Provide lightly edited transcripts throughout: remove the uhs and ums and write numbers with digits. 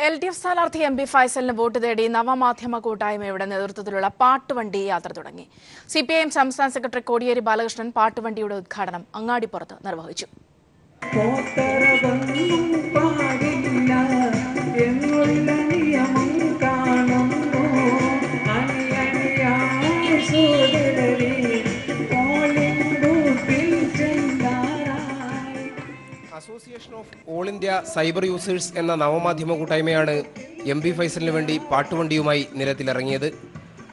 LDF സ്ഥാനാർത്ഥി MP ഫൈസലിന് vote തേടി നവമാധ്യമ കൂട്ടായ്മയുടെ നേതൃത്വത്തിലുള്ള പാട്ടുവണ്ടി യാത്ര തുടങ്ങി. CPIM സംസ്ഥാന സെക്രട്ടറി കോടിയേരി ബാലകൃഷ്ണൻ പാട്ടുവണ്ടിയുടെ ഉദ്ഘാടനം അങ്ങാടിപ്പുറത്ത് നിർവഹിച്ചു. Association of all India cyber users എന്ന നവമാധ്യമ കൂട്ടായ്മയാണ് MP ഫൈസലിന് വേണ്ടി പാട്ടുവണ്ടിയുമായി നിരത്തിലിറങ്ങിയത്.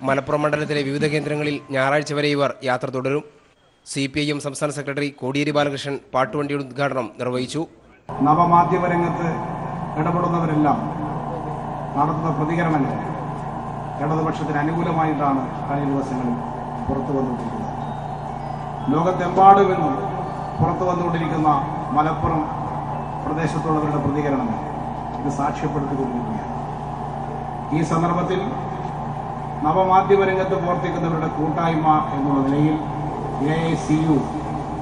മലപ്പുറം മണ്ഡലത്തിലെ വിവിധ കേന്ദ്രങ്ങളിൽ ഞായറാഴ്ച വരെ ഇവർ യാത്ര തുടരും. CPIM സംസ്ഥാന സെക്രട്ടറി കോടിയേരി ബാലകൃഷ്ണൻ പാട്ടുവണ്ടിയുടെ ഉദ്ഘാടനം നിർവഹിച്ചു. നവമാധ്യമ രംഗത്ത് ഇടപെടുന്നവരെല്ലാം നടത്തുന്ന പ്രതികരണങ്ങൾ ഇടതുപക്ഷത്തിന് അനുകൂലമായിട്ടാണ് കഴിഞ്ഞ ദിവസങ്ങളിൽ പുറത്തു വന്നുകൊണ്ടിരിക്കുന്നത്. ലോകത്തെമ്പാടുമെന്നും പുറത്തു വന്നുകൊണ്ടിരിക്കുന്ന മലപ്പുറം പ്രദേശത്തുള്ളവരുടെ പ്രതികരണങ്ങൾ ഇത് സാക്ഷ്യപ്പെടുത്തിക്കൊണ്ടിരിക്കുകയാണ്. ഈ സന്ദർഭത്തിൽ നവമാധ്യമ രംഗത്ത് പ്രവർത്തിക്കുന്നവരുടെ കൂട്ടായ്മ എന്നുള്ള നിലയിൽ AICU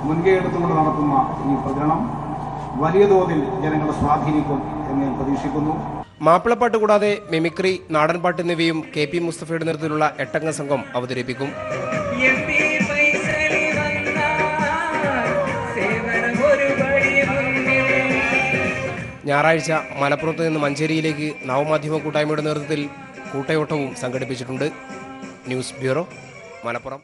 മുൻകൈ എടുത്തുകൊണ്ട് നടത്തുന്ന ഈ പ്രചരണം വലിയ തോതിൽ ജനങ്ങളെ സ്വാധീനിക്കും എന്ന് ഞാൻ പ്രതീക്ഷിക്കുന്നു. മാപ്പിളപ്പാട്ട് കൂടാതെ മിമിക്രി, നാടൻപാട്ട് എന്നിവയും KP മുസ്തഫയുടെ നേതൃത്വത്തിലുള്ള 8-അംഗ സംഘം അവതരിപ്പിക്കും. ഞായറാഴ്ച മലപ്പുറത്ത് നിന്ന് മഞ്ചേരിയിലേക്ക് നവമാധ്യമ കൂട്ടായ്മയുടെ നേതൃത്വത്തിൽ കൂട്ടയോട്ടവും സംഘടിപ്പിച്ചിട്ടുണ്ട്. News bureau, Malappuram.